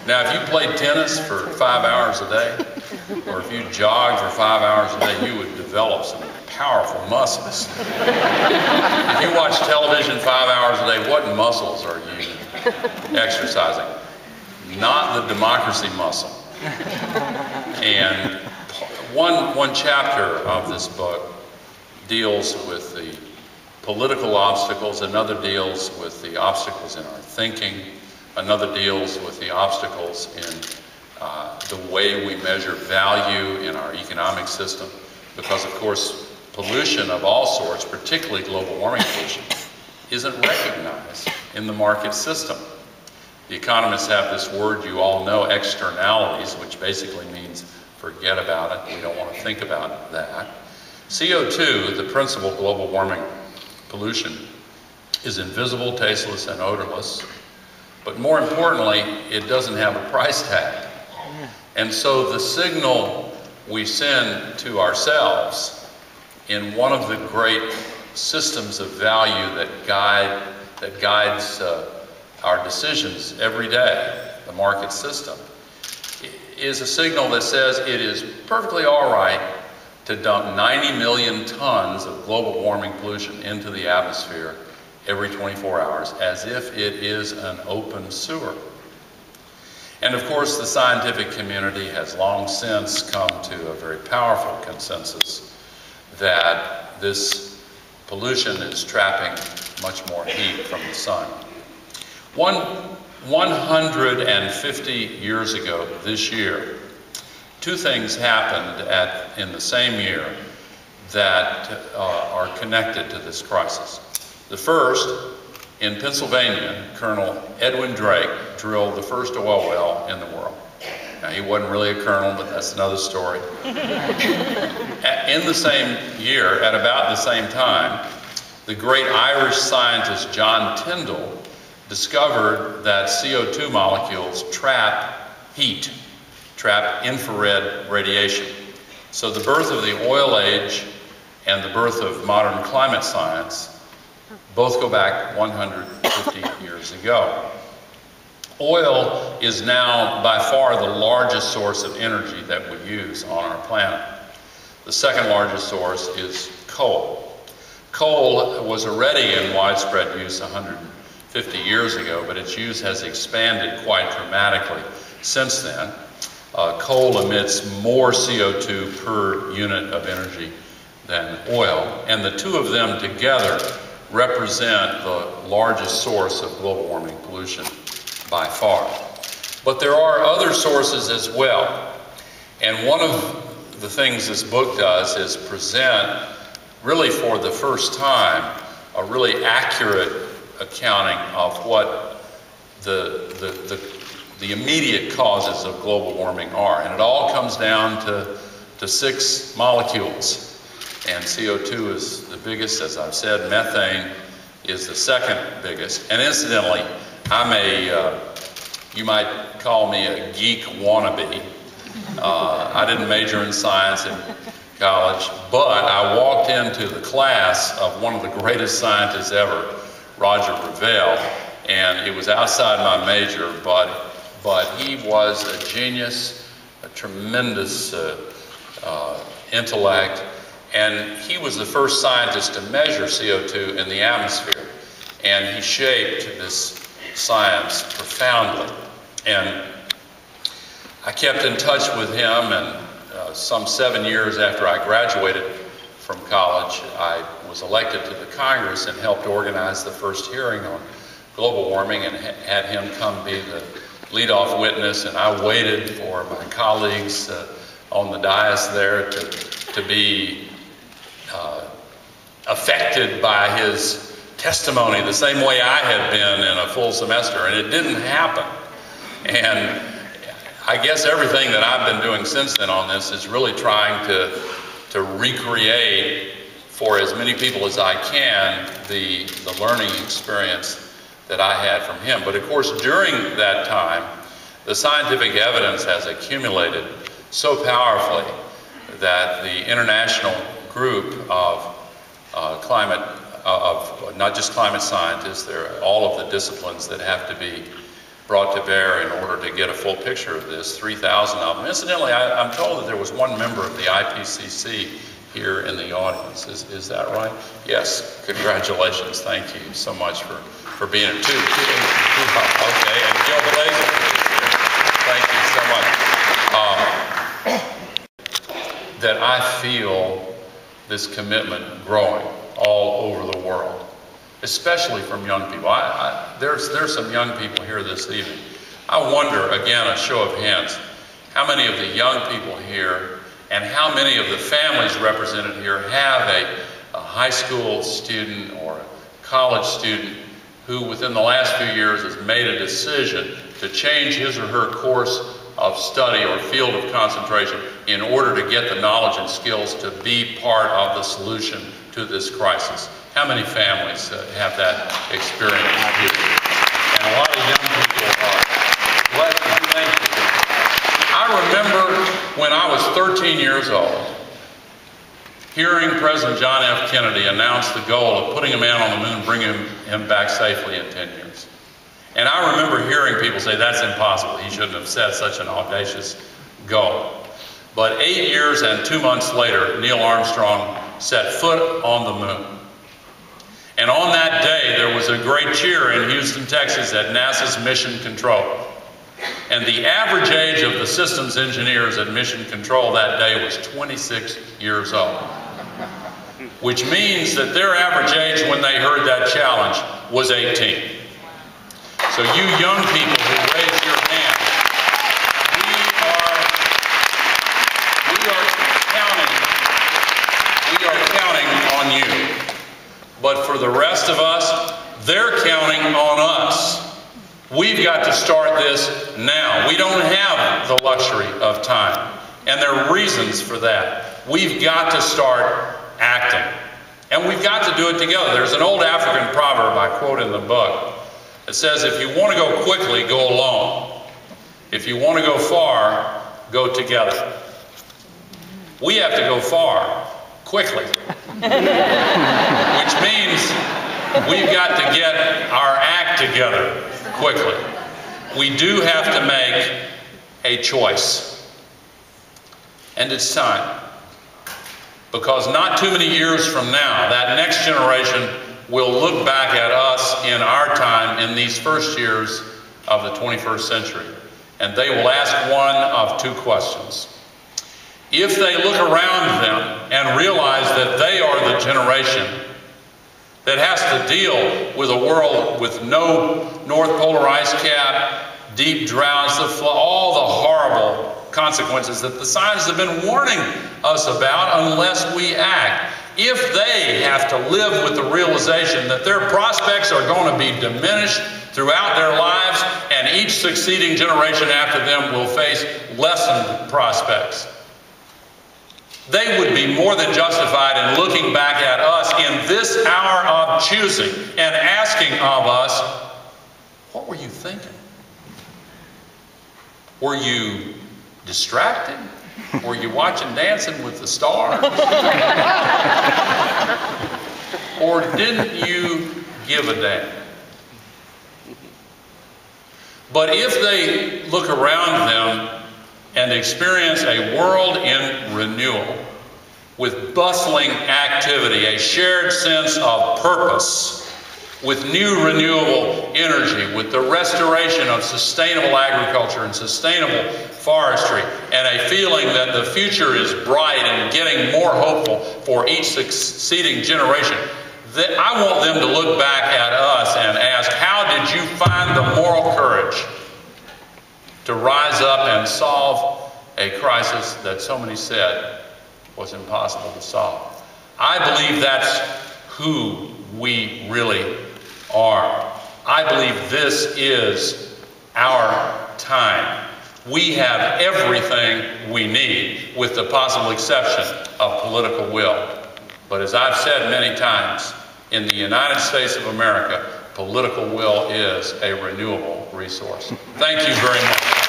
Now, if you played tennis for 5 hours a day, or if you jogged for 5 hours a day, you would develop some powerful muscles. If you watch television 5 hours a day, what muscles are you exercising? Not the democracy muscle. And one chapter of this book deals with the political obstacles, another deals with the obstacles in our thinking, another deals with the obstacles in the way we measure value in our economic system, because of course pollution of all sorts, particularly global warming pollution, isn't recognized in the market system. The economists have this word you all know, externalities, which basically means forget about it, we don't want to think about that. CO2, the principal global warming pollution, is invisible, tasteless, and odorless. But more importantly, it doesn't have a price tag. And so the signal we send to ourselves in one of the great systems of value that guides our decisions every day, the market system, is a signal that says it is perfectly all right to dump 90 million tons of global warming pollution into the atmosphere every 24 hours, as if it is an open sewer. And of course, the scientific community has long since come to a very powerful consensus that this pollution is trapping much more heat from the sun. 150 years ago this year, two things happened in the same year that are connected to this crisis. The first, in Pennsylvania, Colonel Edwin Drake drilled the first oil well in the world. Now, he wasn't really a colonel, but that's another story. In the same year, at about the same time, the great Irish scientist John Tyndall discovered that CO2 molecules trap heat, trap infrared radiation. So the birth of the oil age and the birth of modern climate science both go back 150 years ago. Oil is now by far the largest source of energy that we use on our planet. The second largest source is coal. Coal was already in widespread use 150 years ago, but its use has expanded quite dramatically since then. Coal emits more CO2 per unit of energy than oil, and the two of them together represent the largest source of global warming pollution by far. But there are other sources as well, and one of the things this book does is present, really for the first time, a really accurate accounting of what the immediate causes of global warming are. And it all comes down to 6 molecules. And CO2 is the biggest, as I've said. Methane is the second biggest. And incidentally, you might call me a geek wannabe. I didn't major in science in college, but I walked into the class of one of the greatest scientists ever, Roger Revelle, and it was outside my major, but he was a genius, a tremendous intellect, and he was the first scientist to measure CO2 in the atmosphere, and he shaped this science profoundly. And I kept in touch with him, and some 7 years after I graduated from college, I was elected to the Congress and helped organize the first hearing on global warming and had him come be the leadoff witness, and I waited for my colleagues on the dais there to be affected by his testimony the same way I had been in a full semester, and it didn't happen. And I guess everything that I've been doing since then on this is really trying to recreate for as many people as I can the learning experience that I had from him. But of course, during that time, the scientific evidence has accumulated so powerfully that the international group of not just climate scientists, there are all of the disciplines that have to be brought to bear in order to get a full picture of this, 3,000 of them. Incidentally, I'm told that there was one member of the IPCC here in the audience. Is that right? Yes. Congratulations. Thank you so much for being here. Two. Okay, and Gil Blazer is here. Thank you so much. That I feel this commitment growing all over the world, especially from young people. There's some young people here this evening. I wonder, again, a show of hands, how many of the young people here and how many of the families represented here have a high school student or a college student who within the last few years has made a decision to change his or her course of study or field of concentration in order to get the knowledge and skills to be part of the solution to this crisis. How many families have that experience here? And a lot of young people are blessed and thankful. I remember when I was 13 years old, hearing President John F. Kennedy announce the goal of putting a man on the moon, bringing him back safely in 10 years. And I remember hearing people say, that's impossible. He shouldn't have set such an audacious goal. But 8 years and 2 months later, Neil Armstrong set foot on the moon. And on that day, there was a great cheer in Houston, Texas at NASA's Mission Control. And the average age of the systems engineers at Mission Control that day was 26 years old. Which means that their average age when they heard that challenge was 18. So you young people who raise your hand, we are counting on you. But for the rest of us, they're counting on us. We've got to start this now. We don't have the luxury of time. And there are reasons for that. We've got to start acting. And we've got to do it together. There's an old African proverb I quote in the book. It says, if you want to go quickly, go alone. If you want to go far, go together. We have to go far, quickly. Which means we've got to get our act together quickly. We do have to make a choice. And it's time. Because not too many years from now, that next generation will look back at us in our time in these first years of the 21st century. And they will ask one of two questions. If they look around them and realize that they are the generation that has to deal with a world with no North Polar ice cap, deep droughts, all the horrible consequences that the scientists have been warning us about unless we act. If they have to live with the realization that their prospects are going to be diminished throughout their lives and each succeeding generation after them will face lessened prospects, they would be more than justified in looking back at us in this hour of choosing and asking of us, what were you thinking? Were you distracted? Were you watching Dancing with the Stars? Or didn't you give a damn? But if they look around them and experience a world in renewal, with bustling activity, a shared sense of purpose, with new renewable energy, with the restoration of sustainable agriculture and sustainable forestry, and a feeling that the future is bright and getting more hopeful for each succeeding generation, that I want them to look back at us and ask, how did you find the moral courage to rise up and solve a crisis that so many said was impossible to solve? I believe that's who we really are. I believe this is our time. We have everything we need, with the possible exception of political will. But as I've said many times, in the United States of America, political will is a renewable resource. Thank you very much.